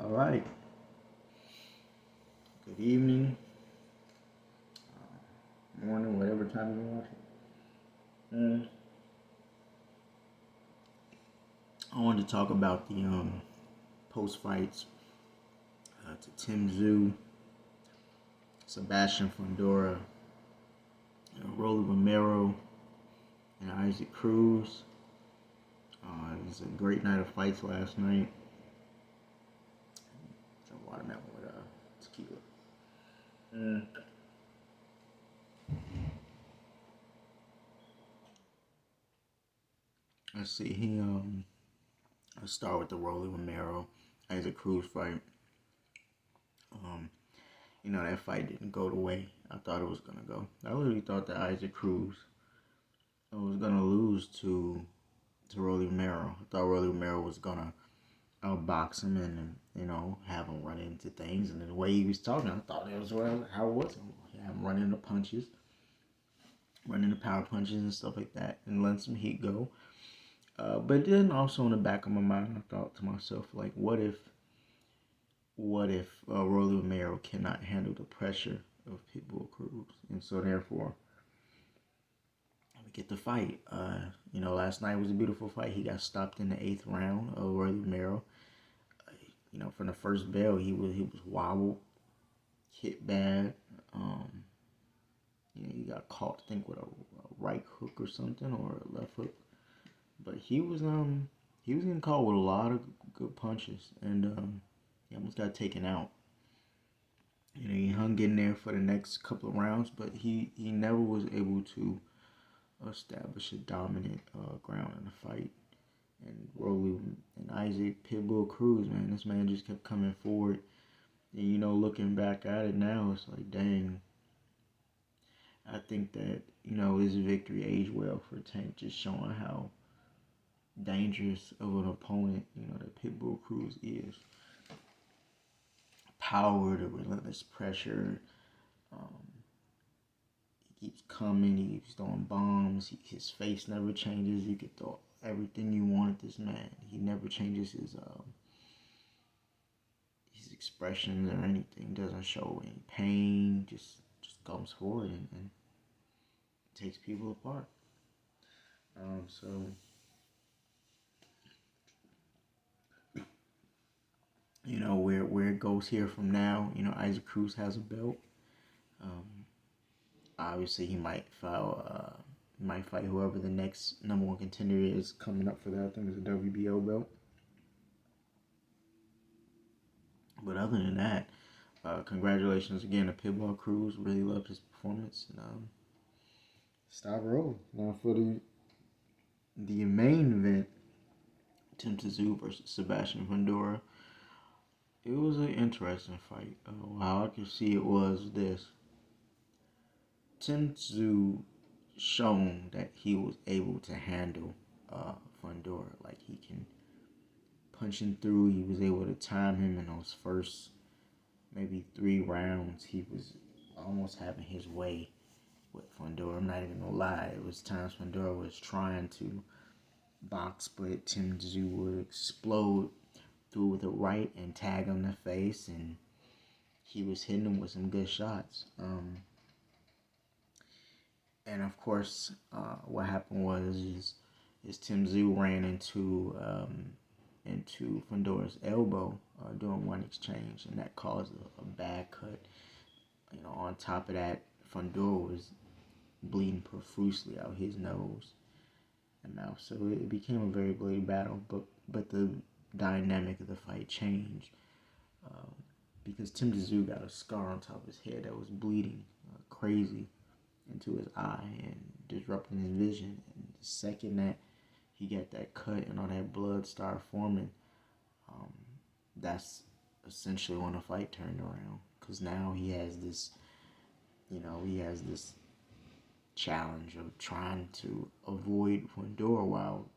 All right. Good evening, morning, whatever time you're watching. Mm, I wanted to talk about the post fights to Tszyu, Sebastian Fundora, Rolly Romero, and Isaac Cruz. It was a great night of fights last night. Some watermelon with tequila. Mm. Let's see. Let's start with the Rolly Romero Isaac Cruz fight. Um, that fight didn't go the way I thought it was gonna go. I literally thought that Isaac Cruz was gonna lose to Rolly Romero. I thought Rolly Romero was gonna outbox him and have him run into things. And the way he was talking, I thought it was how it was. Have him run into punches, run into power punches and stuff like that, and let some heat go. But then also in the back of my mind, I thought to myself, like, what if Rolly Romero cannot handle the pressure of Pitbull Cruz, and so therefore we get the fight. Last night was a beautiful fight. He got stopped in the eighth round of Rolly Romero. From the first bell, he was wobbled, hit bad. He got caught, I think, with a right hook or something, or a left hook. But he was getting caught with a lot of good punches, and he almost got taken out. He hung in there for the next couple of rounds, but he never was able to establish a dominant ground in the fight. And Rolly and Isaac Pitbull Cruz, man, this man just kept coming forward. And looking back at it now, it's like, dang. I think that this victory aged well for Tank, just showing how dangerous of an opponent that Pitbull Cruz is. Power, the relentless pressure. Um, he keeps coming. He keeps throwing bombs. His face never changes. You could throw everything you want at this man. He never changes his expressions or anything. Doesn't show any pain. Just comes forward and takes people apart. So where it goes here from now. Isaac Cruz has a belt. Um, Obviously, he might fight whoever the next number one contender is coming up for that. I think it's a WBO belt. But other than that, congratulations again to Pitbull Cruz. Really loved his performance. And stop rolling. Now for the main event, Tszyu versus Sebastian Fundora. It was an interesting fight. How I could see it was this. Tszyu shown that he was able to handle Fundora. Like, he can punch him through. He was able to time him in those first maybe 3 rounds. He was almost having his way with Fundora. I'm not even gonna lie. It was times Fundora was trying to box, but Tszyu would explode through with a right and tag him in the face, and he was hitting him with some good shots. And of course, what happened was is Tszyu ran into Fundora's elbow during one exchange, and that caused a bad cut. On top of that, Fundora was bleeding profusely out his nose and mouth, so it became a very bloody battle. But the dynamic of the fight changed because Tszyu got a scar on top of his head that was bleeding crazy into his eye and disrupting his vision. And the second that he got that cut and all that blood started forming, that's essentially when the fight turned around. Because now he has this challenge of trying to avoid Fundora while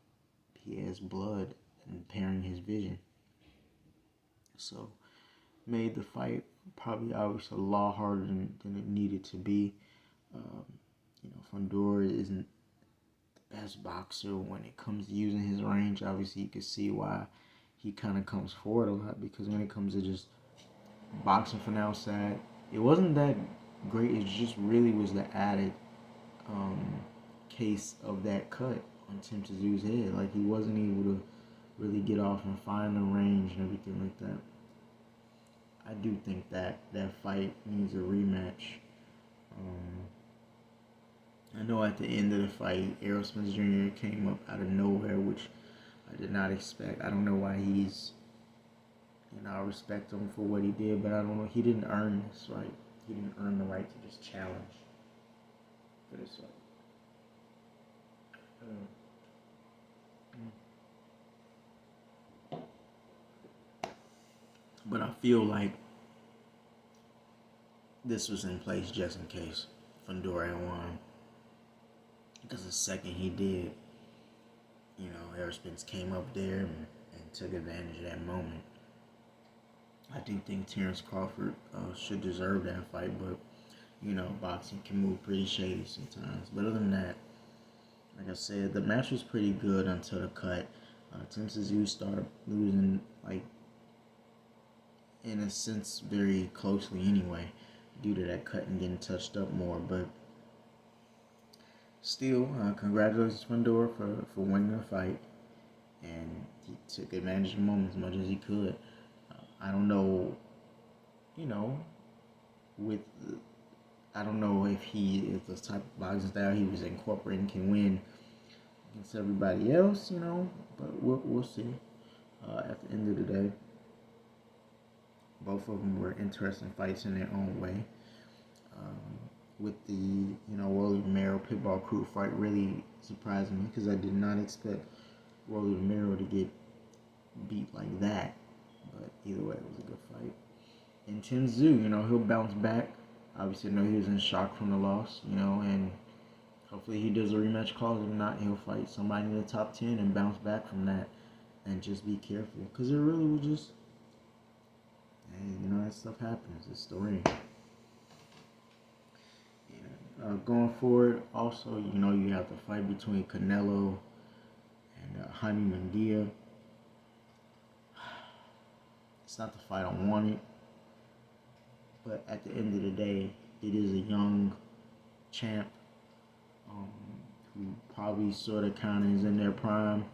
he has blood impairing his vision. So made the fight probably obviously a lot harder than it needed to be. Um, Fundora isn't the best boxer when it comes to using his range. Obviously, you can see why he kind of comes forward a lot, because when it comes to just boxing from the outside, it wasn't that great. It just really was the added um, case of that cut on Tszyu's head. Like, he wasn't able to really get off and find the range and everything like that. I do think that that fight needs a rematch. I know at the end of the fight, Errol Spence Jr. came up out of nowhere, which I did not expect. I don't know why he's, I respect him for what he did, but I don't know. He didn't earn this right. He didn't earn the right to just challenge for this fight. But I feel like this was in place just in case Fundora had won. Because the second he did, Errol Spence came up there and took advantage of that moment. I do think Terrence Crawford should deserve that fight, but, boxing can move pretty shady sometimes. But other than that, like I said, the match was pretty good until the cut. Tszyu started losing, like, in a sense, very closely anyway, due to that cut and getting touched up more. But still, congratulations Fundora for winning the fight, and he took advantage of the moment as much as he could. I don't know, I don't know if the type of boxing style he was incorporating can win against everybody else, but we'll see. At the end of the day, both of them were interesting fights in their own way. With the, Rolly Romero Pitbull Cruz fight really surprised me, because I did not expect Rolly Romero to get beat like that. But either way, it was a good fight. And Tszyu, he'll bounce back. Obviously, I know he was in shock from the loss, and hopefully he does a rematch clause. If not, he'll fight somebody in the top 10 and bounce back from that, and just be careful. Because it really was just, that stuff happens. It's the ring. Going forward, also, you have the fight between Canelo and Jaime Munguia. It's not the fight I wanted, but at the end of the day, it is a young champ who probably sort of kind of is in their prime,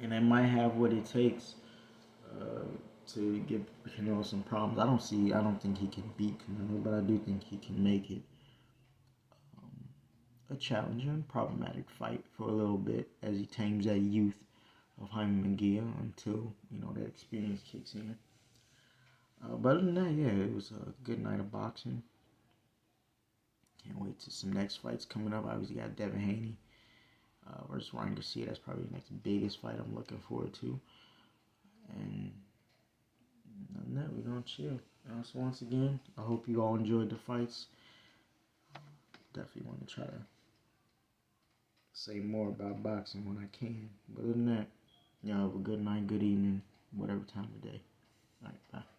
and they might have what it takes to give Canelo some problems. I don't think he can beat Canelo, but I do think he can make it a challenging, problematic fight for a little bit as he tames that youth of Jaime Munguia until, that experience kicks in. But other than that, yeah, it was a good night of boxing. Can't wait to some next fights coming up. Obviously got Devin Haney versus Ryan Garcia. That's probably the next biggest fight I'm looking forward to. And other than that, we're going to chill. So once again, I hope you all enjoyed the fights. Definitely want to try to say more about boxing when I can. But other than that, y'all have a good night, good evening, whatever time of day. All right, bye.